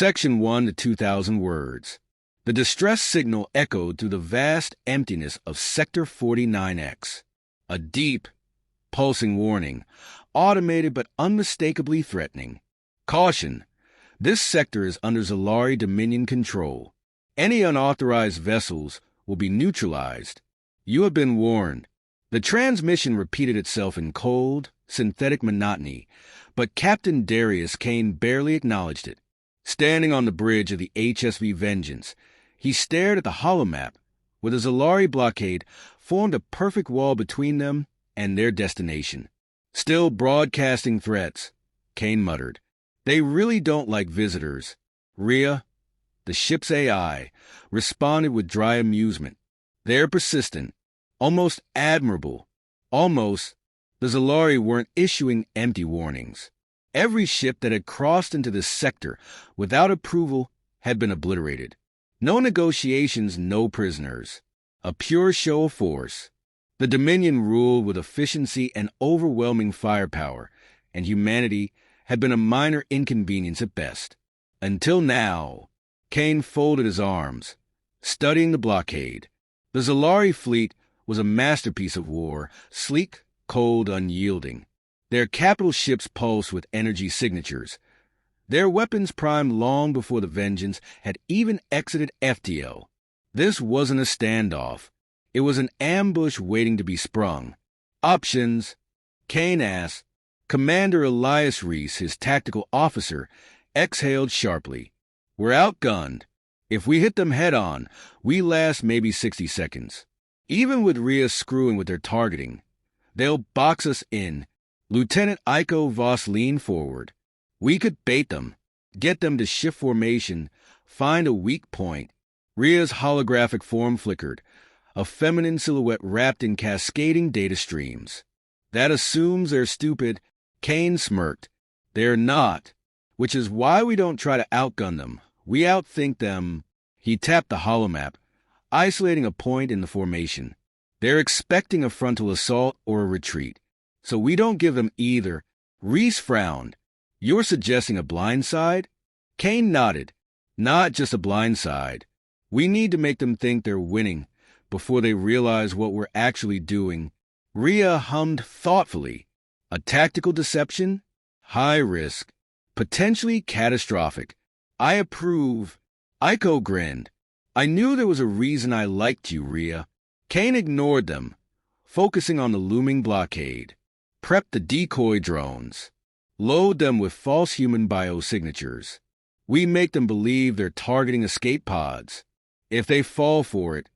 Section 1 to 2,000 words. The distress signal echoed through the vast emptiness of Sector 49X. A deep, pulsing warning, automated but unmistakably threatening. Caution! This sector is under Zalari Dominion control. Any unauthorized vessels will be neutralized. You have been warned. The transmission repeated itself in cold, synthetic monotony, but Captain Darius Kane barely acknowledged it. Standing on the bridge of the HSV Vengeance, he stared at the holomap, where the Zalari blockade formed a perfect wall between them and their destination. Still broadcasting threats, Kane muttered. They really don't like visitors. Rhea, the ship's AI, responded with dry amusement. They're persistent, almost admirable. Almost, the Zalari weren't issuing empty warnings. Every ship that had crossed into this sector without approval had been obliterated. No negotiations, no prisoners. A pure show of force. The Dominion ruled with efficiency and overwhelming firepower, and humanity had been a minor inconvenience at best. Until now, Kane folded his arms, studying the blockade. The Zalari fleet was a masterpiece of war, sleek, cold, unyielding. Their capital ships pulsed with energy signatures. Their weapons primed long before the Vengeance had even exited FTL. This wasn't a standoff. It was an ambush waiting to be sprung. Options? Kane asked. Commander Elias Reese, his tactical officer, exhaled sharply. We're outgunned. If we hit them head-on, we last maybe 60 seconds. Even with Rhea screwing with their targeting, they'll box us in. Lieutenant Iko Voss leaned forward. We could bait them, get them to shift formation, find a weak point. Rhea's holographic form flickered, a feminine silhouette wrapped in cascading data streams. That assumes they're stupid. Kane smirked. They're not, which is why we don't try to outgun them. We outthink them. He tapped the holomap, isolating a point in the formation. They're expecting a frontal assault or a retreat, so we don't give them either. Reese frowned. You're suggesting a blindside? Kane nodded. Not just a blindside. We need to make them think they're winning before they realize what we're actually doing. Rhea hummed thoughtfully. A tactical deception? High risk. Potentially catastrophic. I approve. Iko grinned. I knew there was a reason I liked you, Rhea. Kane ignored them, focusing on the looming blockade. Prep the decoy drones. Load them with false human biosignatures. We make them believe they're targeting escape pods. If they fall for it,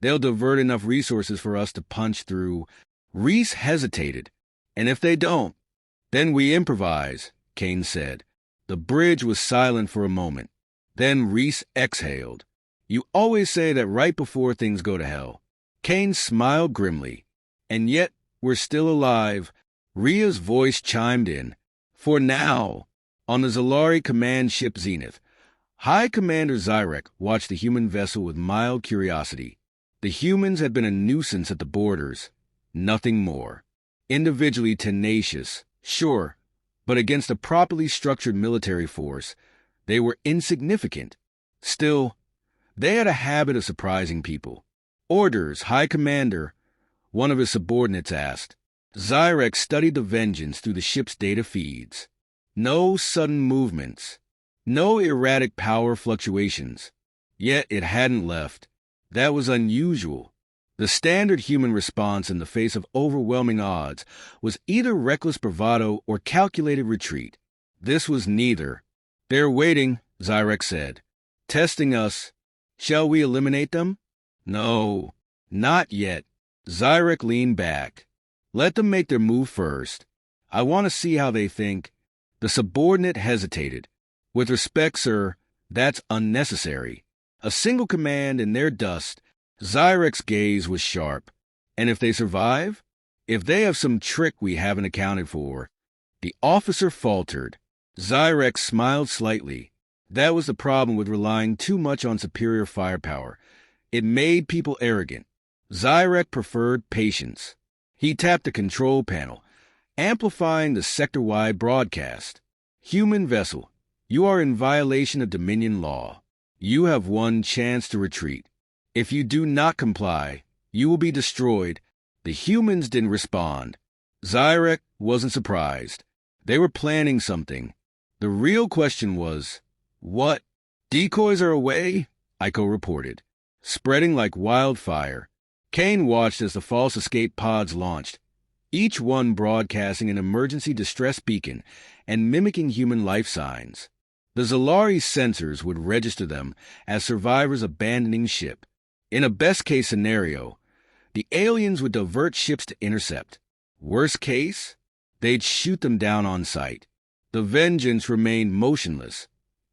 they'll divert enough resources for us to punch through. Reese hesitated. And if they don't, then we improvise, Kane said. The bridge was silent for a moment. Then Reese exhaled. You always say that right before things go to hell. Kane smiled grimly. And yet, we're still alive. Rhea's voice chimed in. For now, on the Zalari command ship Zenith, High Commander Zyrek watched the human vessel with mild curiosity. The humans had been a nuisance at the borders. Nothing more. Individually tenacious, sure, but against a properly structured military force, they were insignificant. Still, they had a habit of surprising people. Orders, High Commander, one of his subordinates asked. Zyrek studied the Vengeance through the ship's data feeds. No sudden movements. No erratic power fluctuations. Yet it hadn't left. That was unusual. The standard human response in the face of overwhelming odds was either reckless bravado or calculated retreat. This was neither. They're waiting, Zyrek said. Testing us. Shall we eliminate them? No, not yet. Zyrek leaned back. Let them make their move first. I want to see how they think. The subordinate hesitated. With respect, sir, that's unnecessary. A single command in their dust. Zyrek's gaze was sharp. And if they survive? If they have some trick we haven't accounted for? The officer faltered. Zyrek smiled slightly. That was the problem with relying too much on superior firepower. It made people arrogant. Zyrek preferred patience. He tapped the control panel, amplifying the sector-wide broadcast. Human vessel, You are in violation of Dominion law. You have one chance to retreat. If you do not comply, you will be destroyed." The humans didn't respond. Zyrek wasn't surprised. They were planning something. The real question was, what? "Decoys are away," Iko reported, spreading like wildfire. Kane watched as the false escape pods launched, each one broadcasting an emergency distress beacon and mimicking human life signs. The Zalari sensors would register them as survivors abandoning ship. In a best-case scenario, the aliens would divert ships to intercept. Worst case, they'd shoot them down on sight. The Vengeance remained motionless,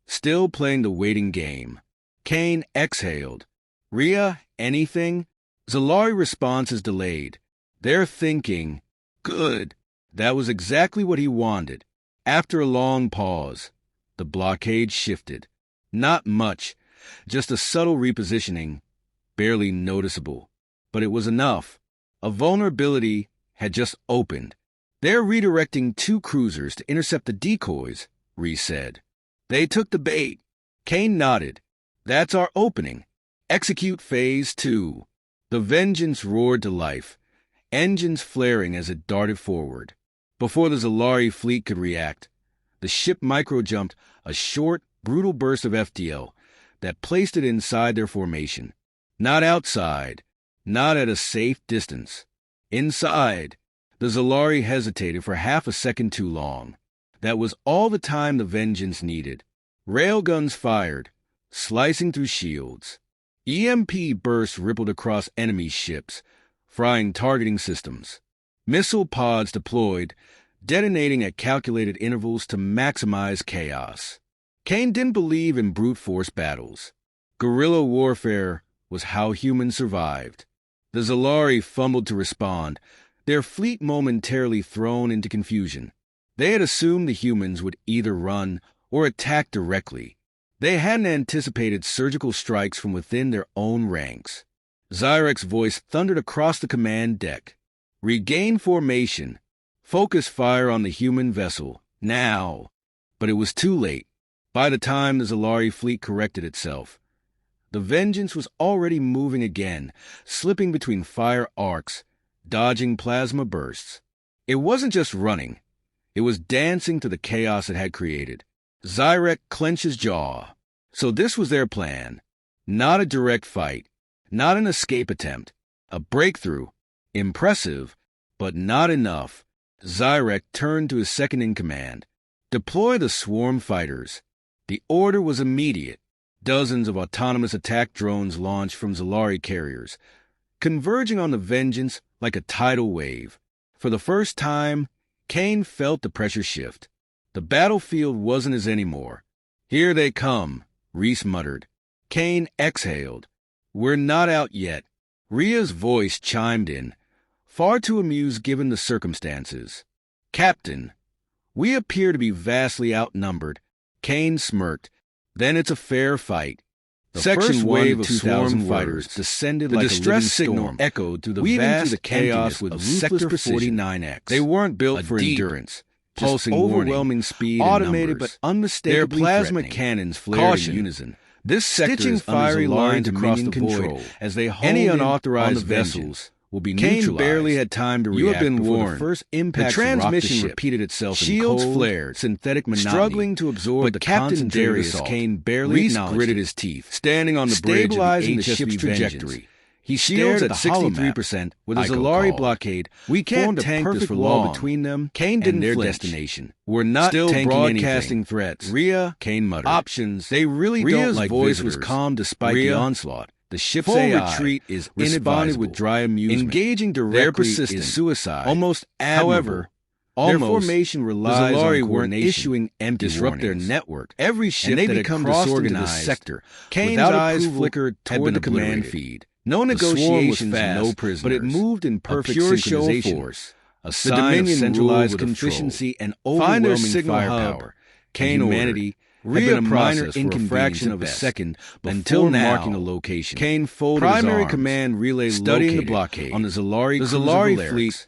still playing the waiting game. Kane exhaled. "Rhea, anything?" Zalari response is delayed. They're thinking, "Good." That was exactly what he wanted. After a long pause, the blockade shifted. Not much, just a subtle repositioning, barely noticeable. But it was enough. A vulnerability had just opened. "They're redirecting 2 cruisers to intercept the decoys," Reese said. "They took the bait." Kane nodded. "That's our opening. Execute Phase 2. The Vengeance roared to life, engines flaring as it darted forward. Before the Zalari fleet could react, the ship micro-jumped a short, brutal burst of FTL that placed it inside their formation. Not outside, not at a safe distance. Inside, the Zalari hesitated for half a second too long. That was all the time the Vengeance needed. Railguns fired, slicing through shields. EMP bursts rippled across enemy ships, frying targeting systems. Missile pods deployed, detonating at calculated intervals to maximize chaos. Kane didn't believe in brute force battles. Guerrilla warfare was how humans survived. The Zalari fumbled to respond, their fleet momentarily thrown into confusion. They had assumed the humans would either run or attack directly. They hadn't anticipated surgical strikes from within their own ranks. Zyrek's voice thundered across the command deck. "Regain formation. Focus fire on the human vessel. Now." But it was too late. By the time the Zalari fleet corrected itself, the Vengeance was already moving again, slipping between fire arcs, dodging plasma bursts. It wasn't just running. It was dancing to the chaos it had created. Zyrek clenched his jaw. So this was their plan. Not a direct fight. Not an escape attempt. A breakthrough. Impressive, but not enough. Zyrek turned to his second-in-command. "Deploy the swarm fighters." The order was immediate. Dozens of autonomous attack drones launched from Zalari carriers, converging on the Vengeance like a tidal wave. For the first time, Kane felt the pressure shift. The battlefield wasn't his anymore. "Here they come," Reese muttered. Kane exhaled. "We're not out yet." Rhea's voice chimed in, far too amused given the circumstances. "Captain, we appear to be vastly outnumbered." Kane smirked. "Then it's a fair fight." The first wave of swarm fighters descended like a distress signal echoed through the vast chaos with Sector 49X. They weren't built for endurance. Pulsing overwhelming speed, automated but unmistakably their plasma cannons flared in unison. This sector's fiery lines across the void as they honed any unauthorized vessels will be neutralized. Kane barely had time to react. You have been warned. The first impact, the transmission repeated itself. Shields in cold, flared, synthetic monotony, struggling to absorb the Captain Darius. Kane barely acknowledged. Gritted his teeth, standing on the bridge, stabilizing the ship's trajectory. He stared at 63% with a Zalari blockade. "We can't tank this for long." Between them, Kane didn't their destination. "We're not still broadcasting threats." "Rhea," Kane muttered. "Options. They really don't like voice visitors." Was calm despite the onslaught. The ship's full AI retreat is responded with dry amusement. Engaging directly is suicide. Almost admirable. However, their formation relies on coordination. Issuing empty disrupt warnings. Their network. Every ship that had crossed into the sector, Kane's eyes flickered toward the command feed. No negotiations, no prisoners, but it moved in perfect synchronization. Force. A sign of centralized efficiency and overwhelming firepower. Kane humanity had been a minor inconvenience of a second until now, marking a location. Kane folded primary his arms, command relay studying the blockade on the Zalari fleet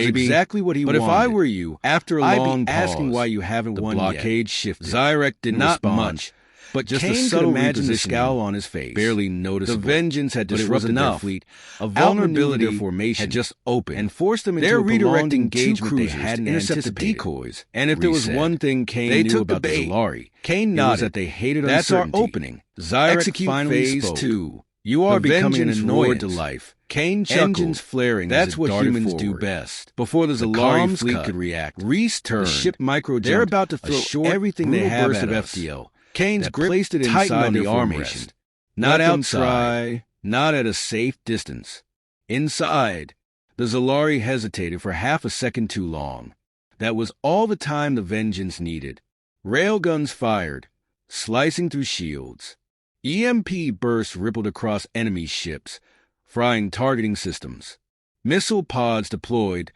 was Maybe, exactly what he but wanted. if I were you, After a I'd long be pause, asking why you haven't the won blockade yet. shifted. Zyrek didn't Not respond, much, but just Kane a could subtle imagine the repositioning, scowl on his face. barely noticeable. The vengeance had But it was disrupted their enough. fleet. A Outmaneuvered vulnerability their formation had just opened and forced them into They're a prolonged redirecting two engagement they cruisers hadn't to intercept the anticipated. decoys. And if there was Reset. one thing Kane They knew took the about the bait. Zalari, Kane it nodded. was that they hated That's our uncertainty. opening. Zyrek Execute finally phase spoke. 2. You are The becoming an Vengeance annoyance roared to life. Kane chuckled. Engines flaring. That's as it what darted humans forward. do best. Before the The Zalari comms fleet cut. could react, Reese turned. the ship micro They're about to throw short, everything they brutal have burst at of us. FTL. Kane's that grip placed it tightened inside on the their armrest. formation. Not Let them outside, not at a safe distance. Inside, the Zalari hesitated for half a second too long. That was all the time the Vengeance needed. Railguns fired, slicing through shields. EMP bursts rippled across enemy ships, frying targeting systems. Missile pods deployed,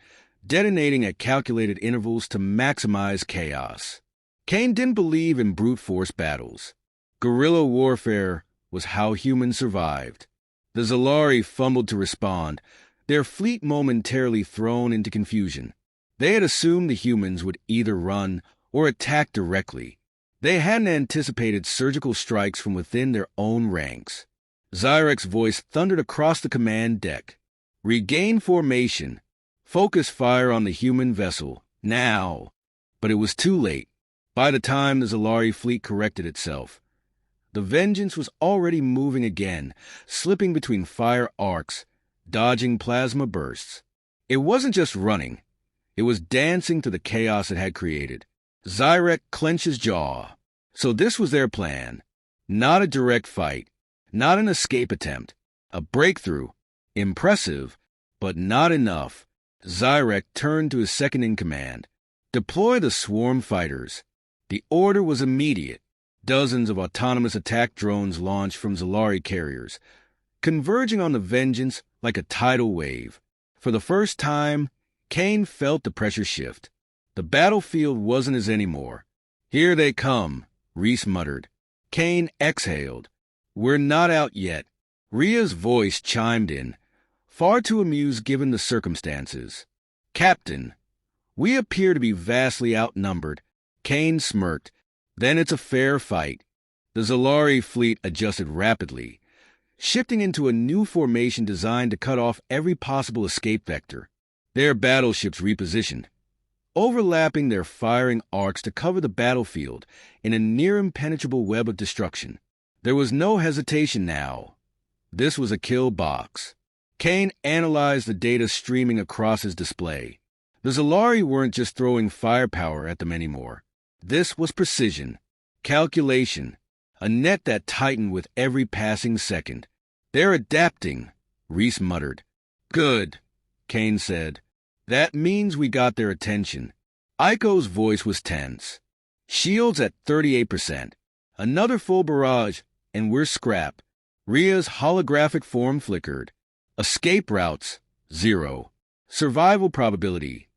detonating at calculated intervals to maximize chaos. Kane didn't believe in brute force battles. Guerrilla warfare was how humans survived. The Zalari fumbled to respond, their fleet momentarily thrown into confusion. They had assumed the humans would either run or attack directly. They hadn't anticipated surgical strikes from within their own ranks. Zyrek's voice thundered across the command deck. Regain formation. Focus fire on the human vessel. Now. But it was too late. By the time the Zalari fleet corrected itself, the Vengeance was already moving again, slipping between fire arcs, dodging plasma bursts. It wasn't just running. It was dancing to the chaos it had created. Zyrek clenched his jaw. So this was their plan. Not a direct fight, not an escape attempt, a breakthrough. Impressive, but not enough. Zyrek turned to his second-in-command. Deploy the swarm fighters. The order was immediate. Dozens of autonomous attack drones launched from Zalari carriers, converging on the Vengeance like a tidal wave. For the first time, Kane felt the pressure shift. The battlefield wasn't his anymore. Here they come, Reese muttered. Kane exhaled. We're not out yet. Rhea's voice chimed in, far too amused given the circumstances. Captain, we appear to be vastly outnumbered. Kane smirked. Then it's a fair fight. The Zalari fleet adjusted rapidly, shifting into a new formation designed to cut off every possible escape vector. Their battleships repositioned, overlapping their firing arcs to cover the battlefield in a near-impenetrable web of destruction. There was no hesitation now. This was a kill box. Kane analyzed the data streaming across his display. The Zalari weren't just throwing firepower at them anymore. This was precision, calculation, a net that tightened with every passing second. They're adapting, Reese muttered. Good, Kane said. That means we got their attention. Aiko's voice was tense. Shields at 38%. Another full barrage, and we're scrap. Rhea's holographic form flickered. Escape routes, 0. Survival probability,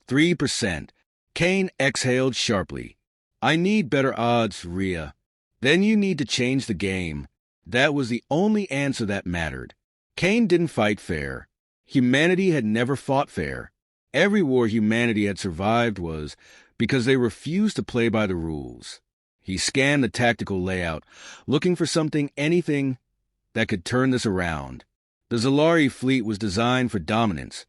3%. Kane exhaled sharply. I need better odds, Rhea. Then you need to change the game. That was the only answer that mattered. Kane didn't fight fair. Humanity had never fought fair. Every war humanity had survived was because they refused to play by the rules. He scanned the tactical layout, looking for anything that could turn this around. The Zalari fleet was designed for dominance,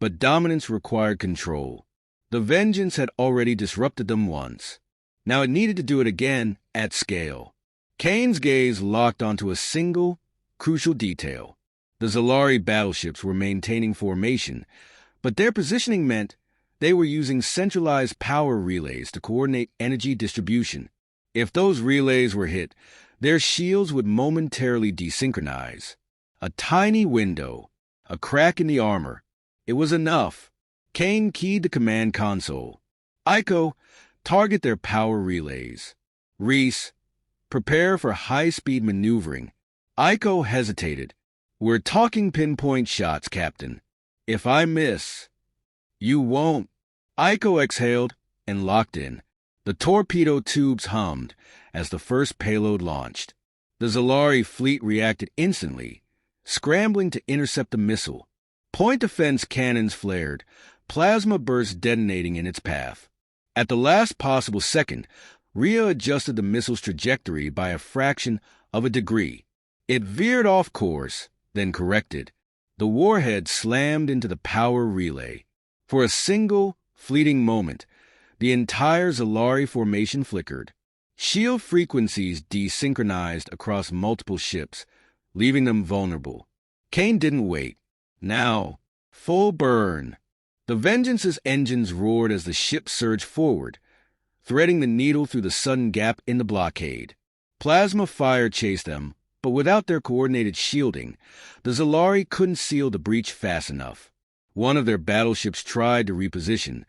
but dominance required control. The Vengeance had already disrupted them once. Now it needed to do it again at scale. Kane's gaze locked onto a single, crucial detail. The Zalari battleships were maintaining formation, but their positioning meant they were using centralized power relays to coordinate energy distribution. If those relays were hit, their shields would momentarily desynchronize. A tiny window, a crack in the armor. It was enough. Kane keyed the command console. Aiko, target their power relays. Reese, prepare for high-speed maneuvering. Aiko hesitated. We're talking pinpoint shots, Captain. If I miss, you won't. Aiko exhaled and locked in. The torpedo tubes hummed as the first payload launched. The Zalari fleet reacted instantly, scrambling to intercept the missile. Point defense cannons flared, plasma bursts detonating in its path. At the last possible second, Rhea adjusted the missile's trajectory by a fraction of a degree. It veered off course, then corrected. The warhead slammed into the power relay. For a single, fleeting moment, the entire Zalari formation flickered. Shield frequencies desynchronized across multiple ships, leaving them vulnerable. Kane didn't wait. Now, full burn. The Vengeance's engines roared as the ship surged forward, threading the needle through the sudden gap in the blockade. Plasma fire chased them, but without their coordinated shielding, the Zalari couldn't seal the breach fast enough. One of their battleships tried to reposition,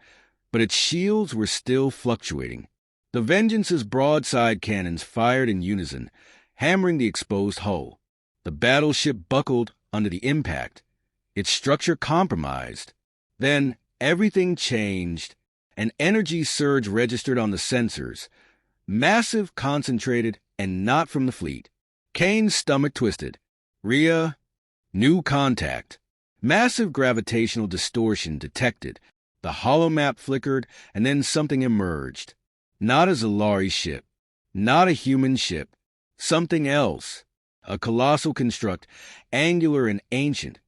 but its shields were still fluctuating. The Vengeance's broadside cannons fired in unison, hammering the exposed hull. The battleship buckled under the impact, its structure compromised. Then everything changed. An energy surge registered on the sensors, massive, concentrated, and not from the fleet. Kane's stomach twisted. Rhea, new contact. Massive gravitational distortion detected. The holomap flickered, and then something emerged. Not a Zalari ship, not a human ship, something else. A colossal construct, angular and ancient,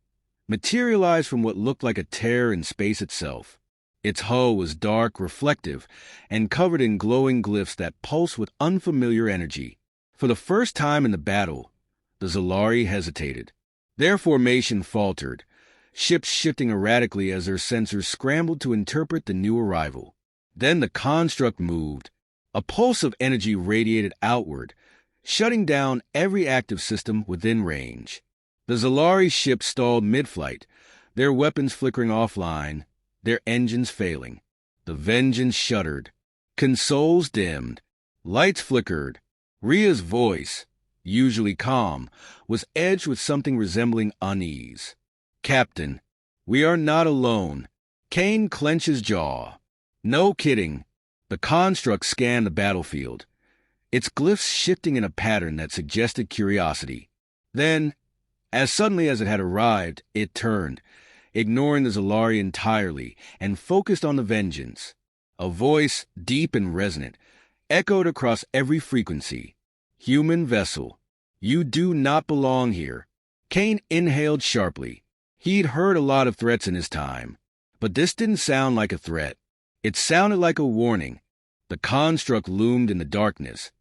materialized from what looked like a tear in space itself. Its hull was dark, reflective, and covered in glowing glyphs that pulsed with unfamiliar energy. For the first time in the battle, the Zalari hesitated. Their formation faltered, ships shifting erratically as their sensors scrambled to interpret the new arrival. Then the construct moved. A pulse of energy radiated outward, shutting down every active system within range. The Zalari ship stalled mid-flight, their weapons flickering offline, their engines failing. The Vengeance shuddered. Consoles dimmed. Lights flickered. Rhea's voice, usually calm, was edged with something resembling unease. "Captain, we are not alone." Kane clenched his jaw. No kidding. The construct scanned the battlefield, its glyphs shifting in a pattern that suggested curiosity. Then, as suddenly as it had arrived, it turned, ignoring the Zalari entirely, and focused on the Vengeance. A voice, deep and resonant, echoed across every frequency. "Human vessel, you do not belong here." Kane inhaled sharply. He'd heard a lot of threats in his time, but this didn't sound like a threat. It sounded like a warning. The construct loomed in the darkness,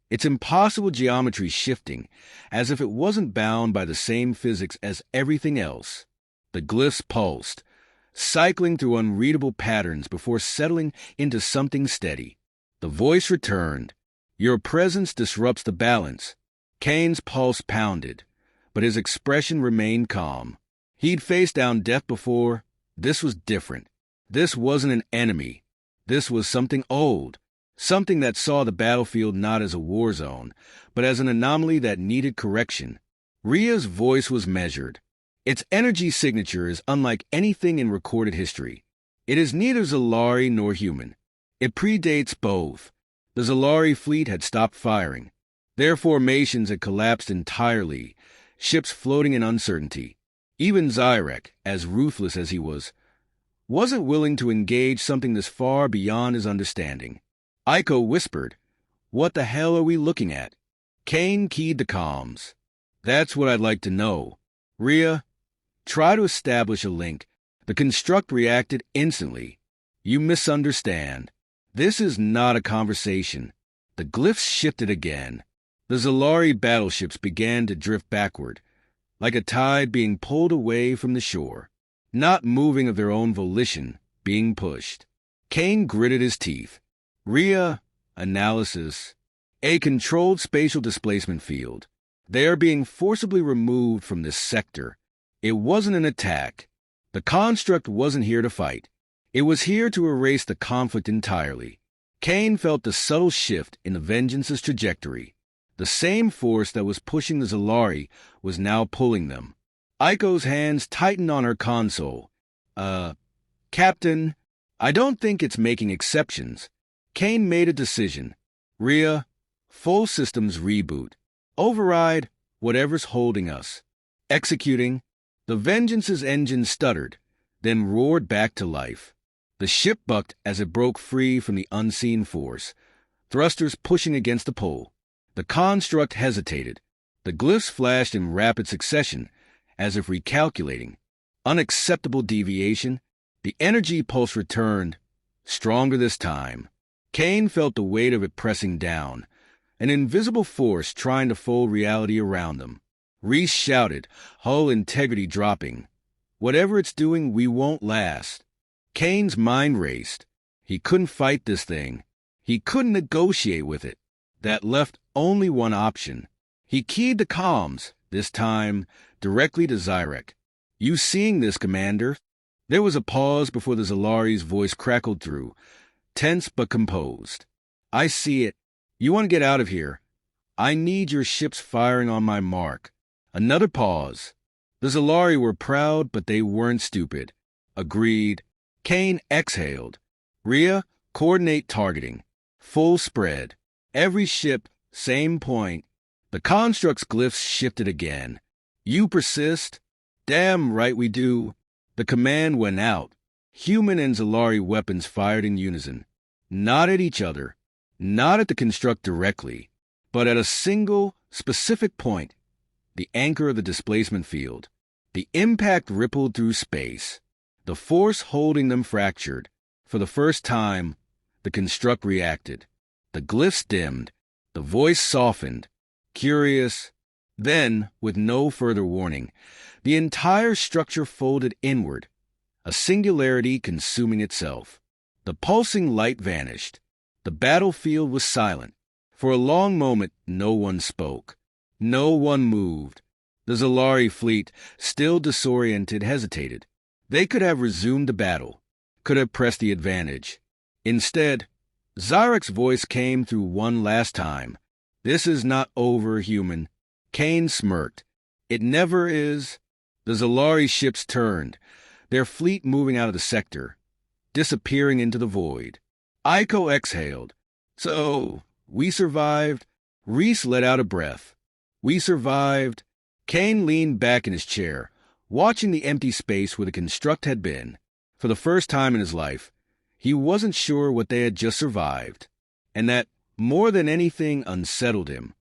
its impossible geometry shifting, as if it wasn't bound by the same physics as everything else. The glyphs pulsed, cycling through unreadable patterns before settling into something steady. The voice returned. "Your presence disrupts the balance." Kane's pulse pounded, but his expression remained calm. He'd faced down death before. This was different. This wasn't an enemy. This was something old, something that saw the battlefield not as a war zone, but as an anomaly that needed correction. Rhea's voice was measured. Its energy signature is unlike anything in recorded history. It is neither Zalari nor human. It predates both. The Zalari fleet had stopped firing. Their formations had collapsed entirely, ships floating in uncertainty. Even Zyrek, as ruthless as he was, wasn't willing to engage something this far beyond his understanding. Aiko whispered, "What the hell are we looking at?" Kane keyed the comms. "That's what I'd like to know. Rhea, try to establish a link." The construct reacted instantly. "You misunderstand. This is not a conversation." The glyphs shifted again. The Zalari battleships began to drift backward, like a tide being pulled away from the shore, not moving of their own volition, being pushed. Kane gritted his teeth. "Rhea, analysis. A controlled spatial displacement field. They are being forcibly removed from this sector. It wasn't an attack. The construct wasn't here to fight. It was here to erase the conflict entirely." Kane felt the subtle shift in the Vengeance's trajectory. The same force that was pushing the Zalari was now pulling them. Aiko's hands tightened on her console. Captain, I don't think it's making exceptions." Kane made a decision. "Rhea, full systems reboot. Override whatever's holding us." Executing, the Vengeance's engine stuttered, then roared back to life. The ship bucked as it broke free from the unseen force, thrusters pushing against the pole. The construct hesitated. The glyphs flashed in rapid succession, as if recalculating. Unacceptable deviation. The energy pulse returned, stronger this time. Kane felt the weight of it pressing down, an invisible force trying to fold reality around them. Reese shouted, hull integrity dropping. Whatever it's doing, we won't last. Kane's mind raced. He couldn't fight this thing. He couldn't negotiate with it. That left only one option. He keyed the comms, this time directly to Zyrek. You seeing this, Commander? There was a pause before the Zalari's voice crackled through, tense but composed. I see it. You want to get out of here. I need your ships firing on my mark. Another pause. The Zalari were proud, but they weren't stupid. Agreed. Kane exhaled. Rhea, coordinate targeting. Full spread. Every ship, same point. The construct's glyphs shifted again. You persist? Damn right we do. The command went out. Human and Zalari weapons fired in unison. Not at each other. Not at the construct directly, but at a single, specific point. The anchor of the displacement field. The impact rippled through space. The force holding them fractured. For the first time, the construct reacted. The glyphs dimmed. The voice softened. Curious. Then, with no further warning, the entire structure folded inward, a singularity consuming itself. The pulsing light vanished. The battlefield was silent. For a long moment, no one spoke. No one moved. The Zalari fleet, still disoriented, hesitated. They could have resumed the battle, could have pressed the advantage. Instead, Zyrek's voice came through one last time. This is not over, human. Kane smirked. It never is. The Zalari ships turned, their fleet moving out of the sector, disappearing into the void. Iko exhaled. So, we survived. Reese let out a breath. We survived. Kane leaned back in his chair, watching the empty space where the construct had been. For the first time in his life, he wasn't sure what they had just survived, and that, more than anything, unsettled him.